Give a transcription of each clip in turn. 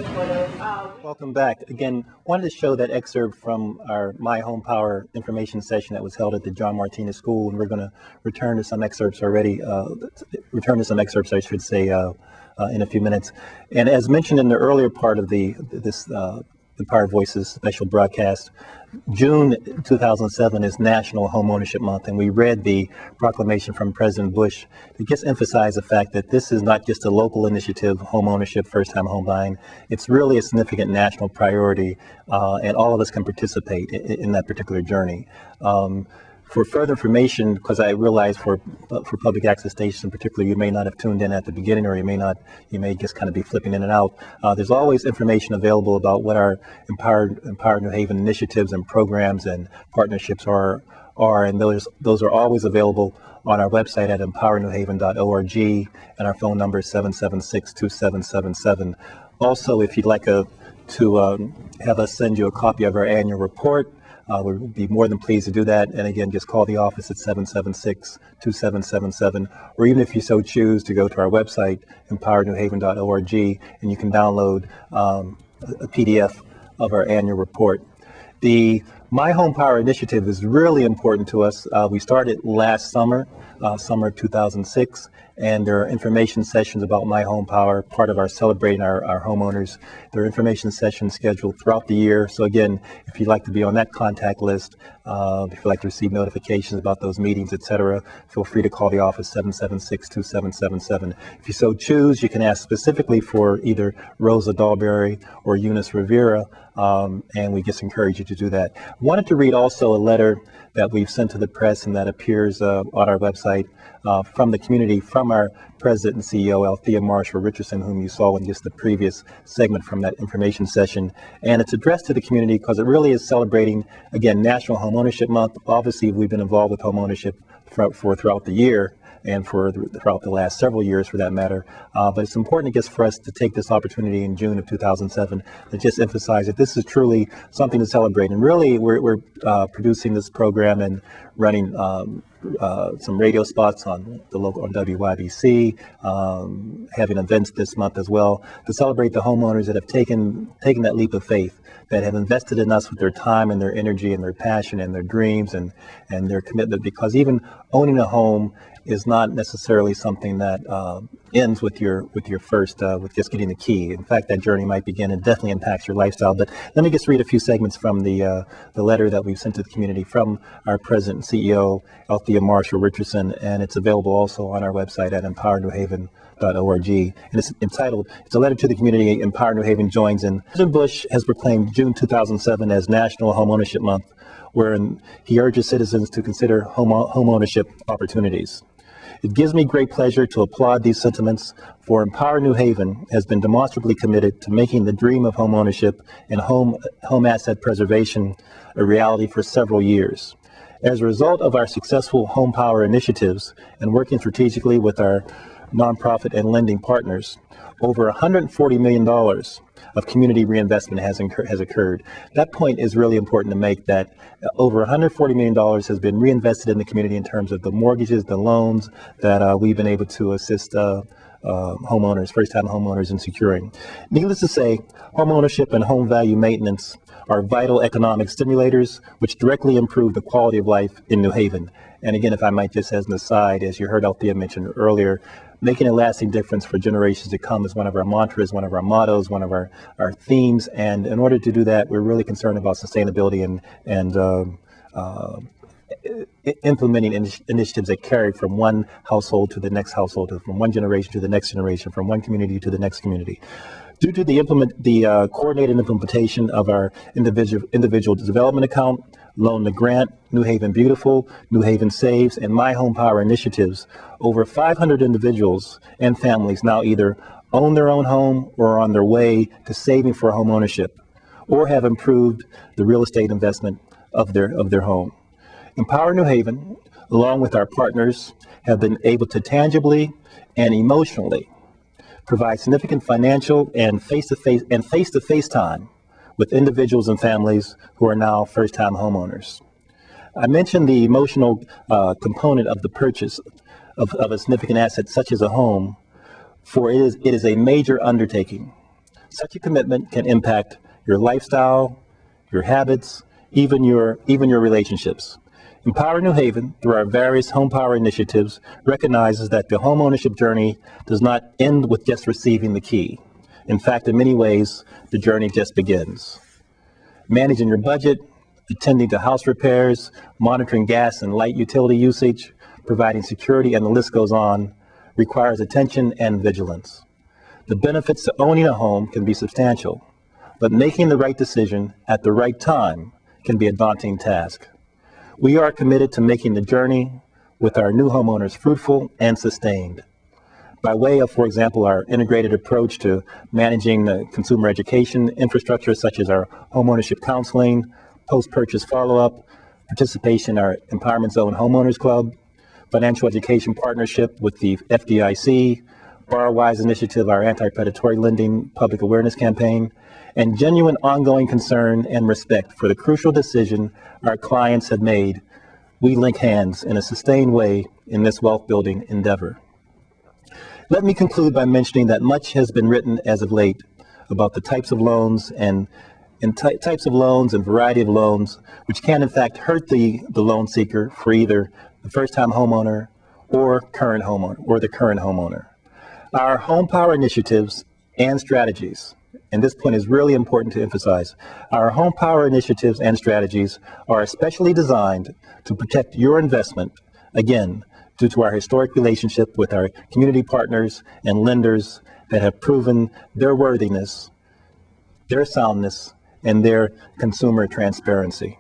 Welcome back. Again, wanted to show that excerpt from our My Home Power information session that was held at the John Martinez School, and we're going to return to some excerpts I should say, in a few minutes. And as mentioned in the earlier part of the Power Voices special broadcast, June 2007 is National Homeownership Month, and we read the proclamation from President Bush to just emphasize the fact that this is not just a local initiative, homeownership, first-time home buying. It's really a significant national priority, and all of us can participate in that particular journey. For further information, because I realize for public access stations in particular, you may not have tuned in at the beginning, or you may just kind of be flipping in and out. There's always information available about what our Empower New Haven initiatives and programs and partnerships are, and those are always available on our website at empowernewhaven.org, and our phone number is 776-2777. Also, if you'd like to have us send you a copy of our annual report, we would be more than pleased to do that. And again, just call the office at 776-2777, or even if you so choose to go to our website, empowernewhaven.org, and you can download a PDF of our annual report. The My Home Power initiative is really important to us. We started last summer, summer of 2006, and there are information sessions about My Home Power, part of our celebrating our homeowners. There are information sessions scheduled throughout the year. So again, if you'd like to be on that contact list, if you'd like to receive notifications about those meetings, etc., feel free to call the office 776-2777. If you so choose, you can ask specifically for either Rosa Dahlberry or Eunice Rivera, and we just encourage you to do that. Wanted to read also a letter that we've sent to the press and that appears on our website from the community, from our President and CEO, Althea Marshall Richardson, whom you saw in just the previous segment from that information session. And it's addressed to the community because it really is celebrating, again, National Homeownership Month. Obviously, we've been involved with homeownership throughout the year, and throughout the last several years for that matter. But it's important, I guess, for us to take this opportunity in June of 2007 to just emphasize that this is truly something to celebrate. And really, we're producing this program and running some radio spots on WYBC, having events this month as well to celebrate the homeowners that have taken that leap of faith, that have invested in us with their time and their energy and their passion and their dreams and their commitment, because even owning a home is not necessarily something that ends with your first with just getting the key. In fact, that journey might begin and definitely impacts your lifestyle. But let me just read a few segments from the letter that we've sent to the community from our President and CEO, Althea Marshall Richardson, and it's available also on our website at empowernewhaven.org. And it's entitled, it's a letter to the community. Empower New Haven joins in. President Bush has proclaimed June 2007 as National Homeownership Month, wherein he urges citizens to consider homeownership opportunities. It gives me great pleasure to applaud these sentiments, for Empower New Haven has been demonstrably committed to making the dream of homeownership and home asset preservation a reality for several years. As a result of our successful home power initiatives and working strategically with our nonprofit and lending partners, over $140 million of community reinvestment has occurred. That point is really important to make, that over $140 million has been reinvested in the community in terms of the mortgages, the loans that we've been able to assist homeowners, first-time homeowners in securing. Needless to say, homeownership and home value maintenance are vital economic stimulators which directly improve the quality of life in New Haven. And again, if I might just as an aside, as you heard Althea mention earlier, making a lasting difference for generations to come is one of our mantras, one of our mottos, one of our themes. And in order to do that, we're really concerned about sustainability and implementing initiatives that carry from one household to the next household, from one generation to the next generation, from one community to the next community. Due to the coordinated implementation of our individual development account, Loan to Grant, New Haven Beautiful, New Haven Saves, and My Home Power initiatives, over 500 individuals and families now either own their own home or are on their way to saving for home ownership, or have improved the real estate investment of their home. Empower New Haven, along with our partners, have been able to tangibly and emotionally provide significant financial and face-to-face time with individuals and families who are now first-time homeowners. I mentioned the emotional component of the purchase of a significant asset such as a home, for it is a major undertaking. Such a commitment can impact your lifestyle, your habits, even your relationships. Empower New Haven, through our various home power initiatives, recognizes that the homeownership journey does not end with just receiving the key. In fact, in many ways, the journey just begins. Managing your budget, attending to house repairs, monitoring gas and light utility usage, providing security, and the list goes on, requires attention and vigilance. The benefits to owning a home can be substantial, but making the right decision at the right time can be a daunting task. We are committed to making the journey with our new homeowners fruitful and sustained. By way of, for example, our integrated approach to managing the consumer education infrastructure, such as our homeownership counseling, post-purchase follow-up, participation in our Empowerment Zone Homeowners Club, financial education partnership with the FDIC, BorrowWise initiative, our anti-predatory lending public awareness campaign, and genuine ongoing concern and respect for the crucial decision our clients have made, we link hands in a sustained way in this wealth-building endeavor. Let me conclude by mentioning that much has been written as of late about the types of loans and variety of loans, which can in fact hurt the loan seeker for either the first-time homeowner or the current homeowner. Our home power initiatives and strategies, and this point is really important to emphasize, our home power initiatives and strategies are especially designed to protect your investment, again, due to our historic relationship with our community partners and lenders that have proven their worthiness, their soundness, and their consumer transparency.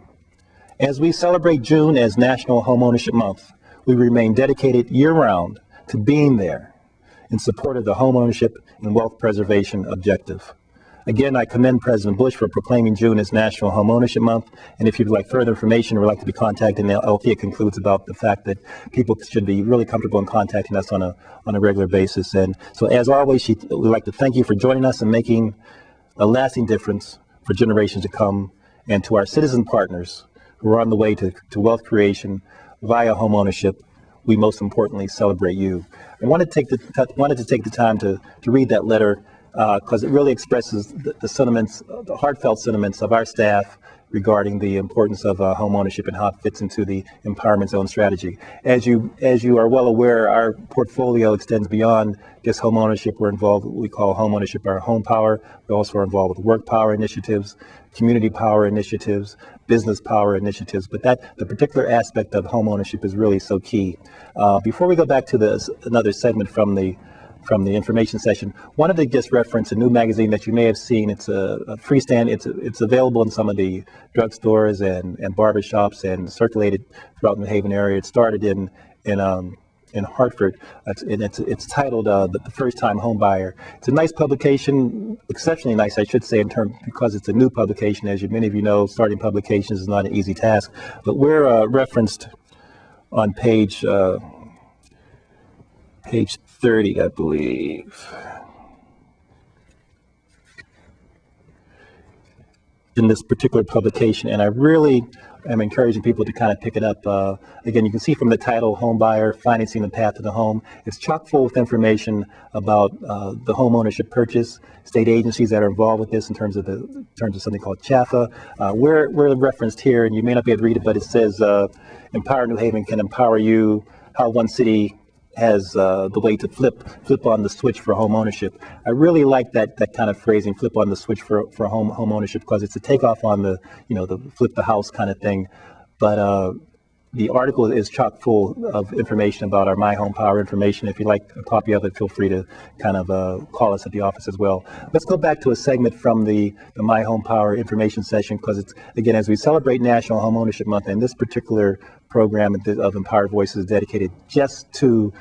As we celebrate June as National Homeownership Month, we remain dedicated year-round to being there in support of the homeownership and wealth preservation objective. Again, I commend President Bush for proclaiming June as National Homeownership Month. And if you'd like further information or would like to be contacted, Althea concludes about the fact that people should be really comfortable in contacting us on a regular basis. And so, as always, we'd like to thank you for joining us and making a lasting difference for generations to come, and to our citizen partners who are on the way to wealth creation via homeownership. We most importantly celebrate you. I wanted to take the time to read that letter because it really expresses the sentiments, the heartfelt sentiments of our staff regarding the importance of home ownership and how it fits into the Empowerment Zone strategy. As you are well aware, our portfolio extends beyond just home ownership. We're involved with what we call home ownership, our home power. We also are involved with work power initiatives, community power initiatives, business power initiatives, but the particular aspect of home ownership is really so key. Before we go back to another segment from the information session, wanted to just reference a new magazine that you may have seen. It's a freestand. It's available in some of the drugstores and barbershops and circulated throughout the New Haven area. It started in Hartford. It's titled The First Time Home Buyer. It's a nice publication, exceptionally nice, I should say, because it's a new publication. As many of you know, starting publications is not an easy task. But we're referenced on page 30, I believe, in this particular publication, and I really am encouraging people to kind of pick it up. Again, you can see from the title, Home Buyer, Financing the Path to the Home. It's chock full with information about the home ownership purchase, state agencies that are involved with this in terms of something called CHAFA. We're referenced here, and you may not be able to read it, but it says, Empower New Haven can empower you, how one city has the way to flip on the switch for home ownership. I really like that kind of phrasing, flip on the switch for home ownership, because it's a takeoff on the flip the house kind of thing. But the article is chock full of information about our My Home Power information. If you'd like a copy of it, feel free to kind of call us at the office as well. Let's go back to a segment from the My Home Power information session, because it's, again, as we celebrate National Homeownership Month, and this particular program of Empowered Voices is dedicated just to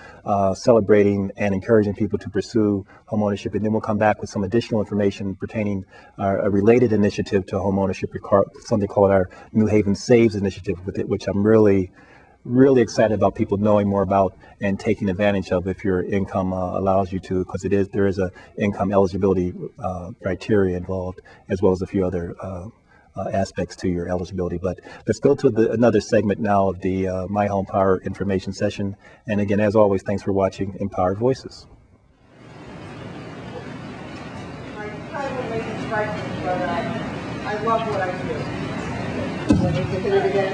celebrating and encouraging people to pursue homeownership. And then we'll come back with some additional information pertaining a related initiative to homeownership, something called our New Haven Saves initiative, which I'm really excited about people knowing more about and taking advantage of if your income allows you to, because there is a income eligibility criteria involved, as well as a few other aspects to your eligibility. But let's go to another segment now of the My Home Power information session. And again, as always, thanks for watching Empowered Voices. My title frightening, but I love what I do. Let me hit it again.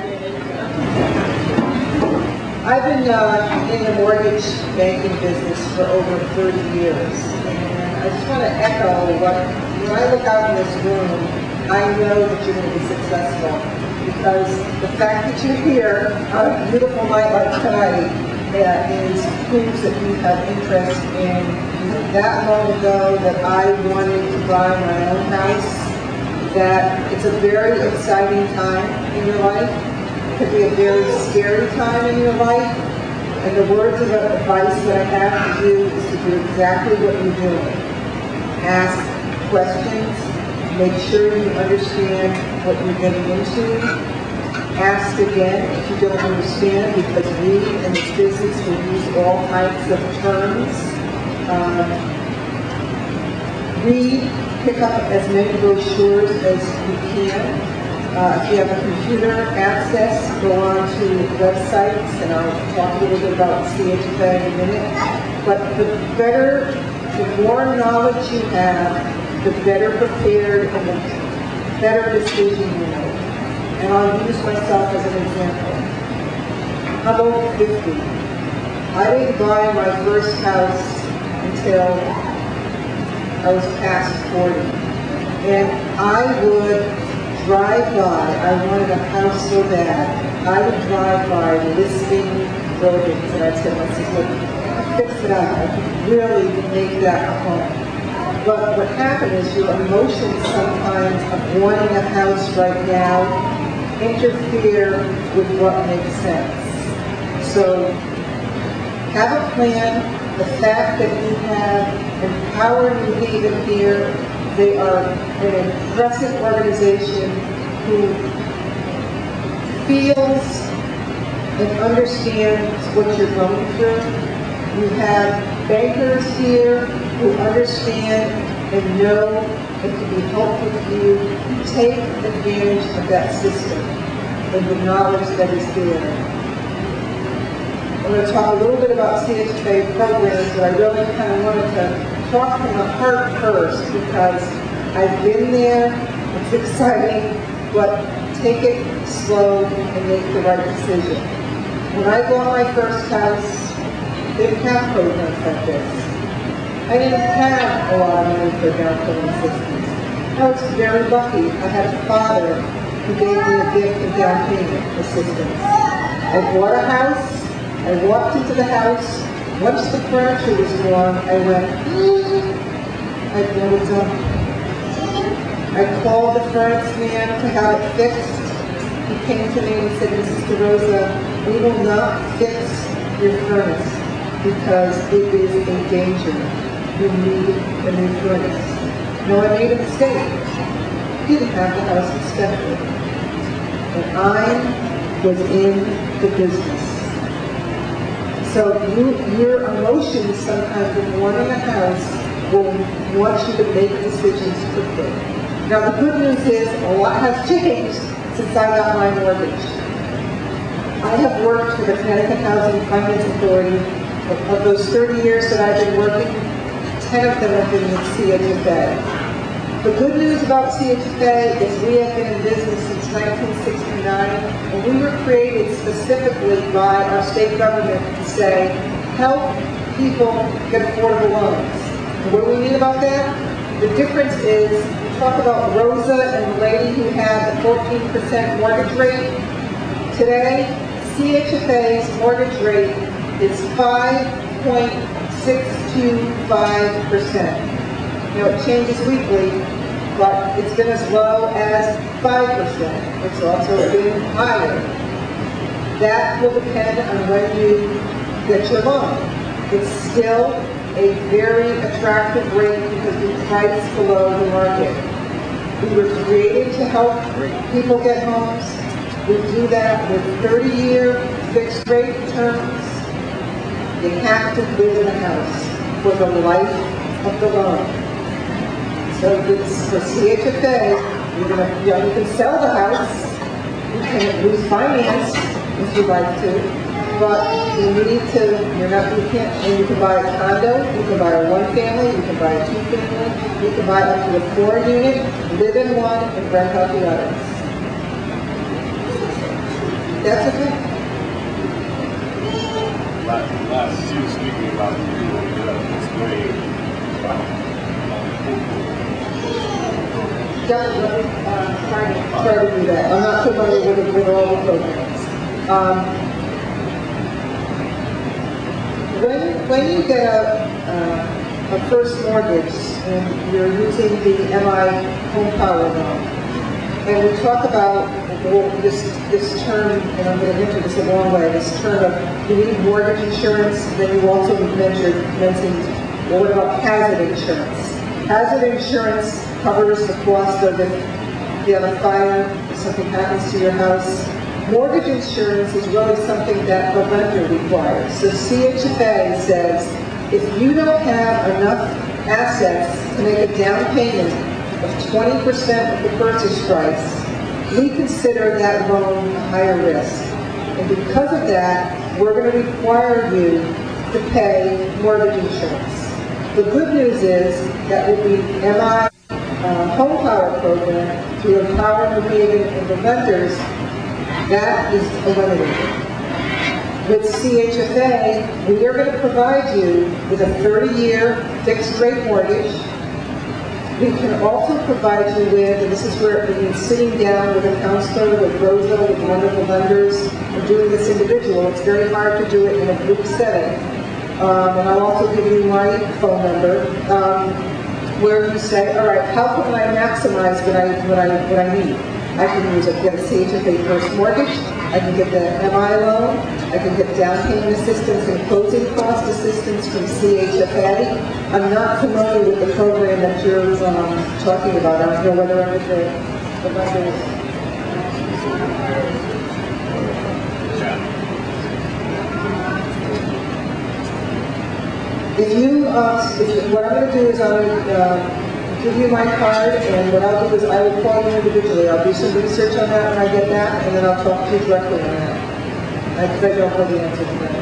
I've been in the mortgage banking business for over 30 years, and I just want to echo what, when I look out in this room, I know that you're going to be successful, because the fact that you're here on a beautiful night like tonight proves that you have interest in. That long ago that I wanted to buy my own house, that it's a very exciting time in your life. It could be a very scary time in your life. And the words of advice that I have to you is to do exactly what you're doing. Ask questions. Make sure you understand what you're getting into. Ask again if you don't understand, because we in this business will use all types of terms. Read, pick up as many brochures as you can. If you have a computer access, go on to websites, and I'll talk a little bit about CHFA in a minute. But the more knowledge you have, the better prepared and the better decision you make. And I'll use myself as an example. I'm over 50. I didn't buy my first house until I was past 40. And I would drive by, I wanted a house so bad, I would drive by listing buildings, and I'd say, look, fix it up, I could really make that a home. But what happened is your emotions sometimes of wanting a house right now interfere with what makes sense. So have a plan. The fact that you have Empower New Haven here, they are an impressive organization who feels and understands what you're going through. You have bankers here who understand and know and can be helpful to you. Take advantage of that system and the knowledge that is there. I'm going to talk a little bit about CHFA programs, but I really kind of wanted to talk from the heart first, because I've been there, it's exciting, but take it slow and make the right decision. When I bought my first house, they didn't have programs like this. I didn't have a lot of money for down payment assistance. I was very lucky. I had a father who gave me a gift of down payment assistance. I bought a house. I walked into the house. Once the furniture was gone, I went, I know it's done. I called the furnace man to have it fixed. He came to me and said, Mrs. DeRosa, we will not fix your furnace because it is in danger. You need a new furnace. No, I made a mistake. He didn't have the house inspected. And I was in the business. So your emotions sometimes when wanting a house will want you to make decisions quickly. Now the good news is a lot has changed since I got my mortgage. I have worked for the Connecticut Housing Finance Authority. Of those 30 years that I've been working, 10 of them have been with CHFA. The good news about CHFA is we have been in business since 1969, and we were created specifically by our state government to say, help people get affordable loans. And what do we mean about that? The difference is, we talk about Rosa and the lady who had a 14% mortgage rate. Today, CHFA's mortgage rate is 5.625%. Now it changes weekly, but it's been as low as 5%. It's also been higher. That will depend on when you get your loan. It's still a very attractive rate because we price below the market. We were created to help people get homes. We do that with 30-year fixed rate terms. They have to live in a house for the life of the loan. So for CHFA, you can sell the house, you can lose finance if you like to, but you need to, you can't, and you can buy a condo, you can buy a one family, you can buy a two family, you can buy up to a 4-unit, live in one, and rent out the others. That's okay. Last, she was speaking about this grade. Try to do that. I'm not familiar with all the programs. When you get a first mortgage and you're using the MI home power loan, and we talk about this term, and I'm going to enter this a long way, this term of you need mortgage insurance, then you also mentioned, well, what about hazard insurance? Hazard insurance covers the cost of if you have a fire, if something happens to your house. Mortgage insurance is really something that the lender requires. So CHFA says if you don't have enough assets to make a down payment of 20% of the purchase price, we consider that loan a higher risk. And because of that, we're going to require you to pay mortgage insurance. The good news is that with the MI home power program, through Empower New Haven and the lenders, that is eliminated. With CHFA, we are going to provide you with a 30-year fixed rate mortgage. We can also provide you with, and this is where it means sitting down with a counselor, with Rosa, with one of the lenders, and doing this individual. It's very hard to do it in a group setting. And I'll also give you my phone number, where you say, all right, how can I maximize what I need? I can get a CHFA first mortgage, I can get the MI loan, I can get down payment assistance and closing cost assistance from CHFA. I'm not familiar with the program that you're talking about. I don't know whether I'm with the lenders. What I'm going to do is I'm going to give you my card, and what I'll do is I will call you individually. I'll do some research on that when I get that, and then I'll talk to you directly on that. Because I don't know the answer to that.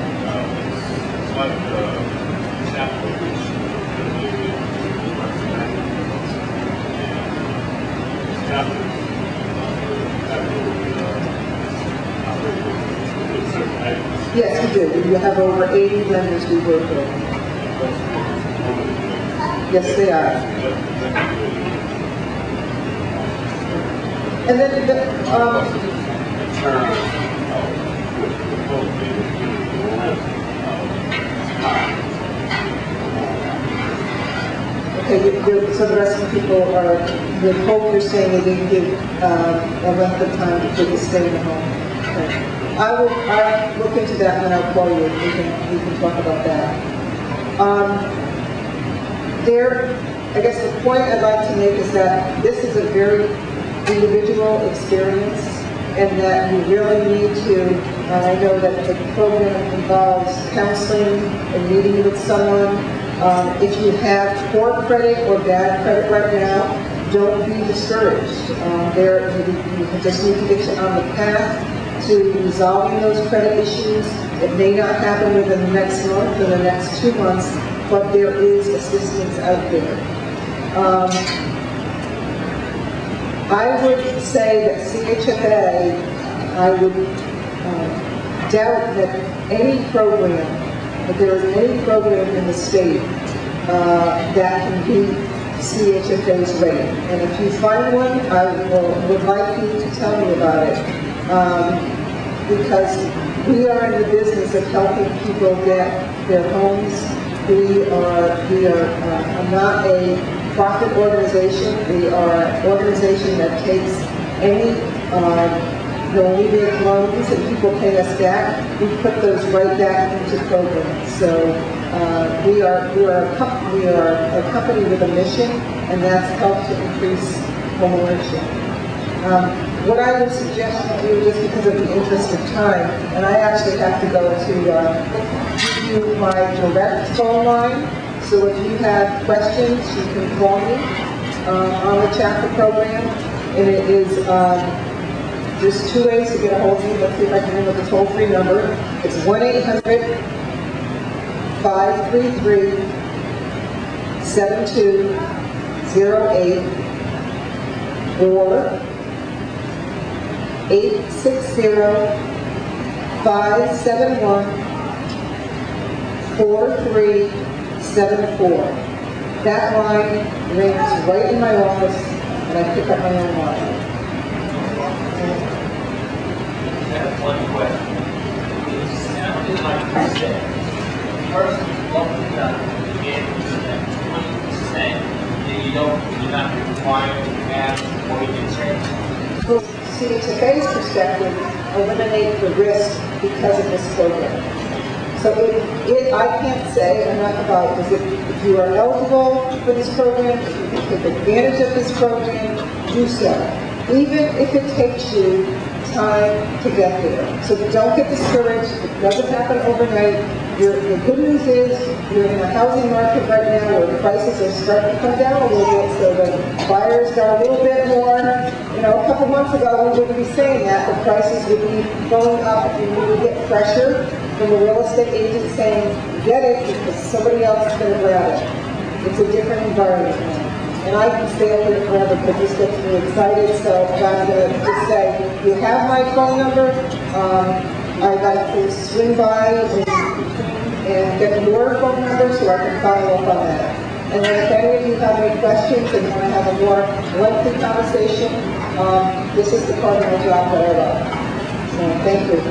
Yes, we do. We have over 80 lenders we work with. Yes, they are. And then, okay, so the rest of the people are, the hope you're saying they didn't give a length of time to stay in the home. Okay. I'll look into that and I'll call you. We can talk about that. I guess the point I'd like to make is that this is a very individual experience, and that we really need to, and I know that the program involves counseling and meeting with someone. If you have poor credit or bad credit right now, don't be discouraged. You just need to get you on the path to resolving those credit issues. It may not happen within the next month or the next 2 months, but there is assistance out there. I would say that CHFA, I would doubt that there is any program in the state that can beat CHFA's rate. And if you find one, I would like you to tell me about it. Because we are in the business of helping people get their homes. We are not a profit organization. We are an organization that takes any, when we make loans and people pay us back, we put those right back into programs. So we are a company with a mission, and that's help to increase homeownership. What I would suggest you do, just because of the interest of time, and I actually have to go to give you my direct phone line, so if you have questions, you can call me on the chapter program, and it is There's two ways to get a hold of me. Let's see if I can remember the toll-free number. It's 1-800-533-7208 or 860-571-4374. That line rings right in my office, and I pick up my own line. That's one question. It sounded like you said, the person what we've done, you gave them 20%, that you're not required to have, or you can change. See, today's perspective, eliminate the risk because of this program. So I can't say enough about it, because if you are eligible for this program, if you can take advantage of this program, do so. Even if it takes you time to get there. So don't get discouraged. It doesn't happen overnight. The good news is you're in a housing market right now where the prices are starting to come down a little bit, so the buyers got a little bit more. You know, a couple months ago we wouldn't be saying that. The prices would be going up, and we would get pressure from the real estate agent saying, get it because somebody else is going to grab it. It's a different environment now. And I can stay up here forever, but this gets me excited, so I'm going to just say, you have my phone number. I'd like to swing by and get your phone number so I can follow up on that. And then if any of you have any questions and want to have a more lengthy conversation, this is the part of my job that I love. So thank you.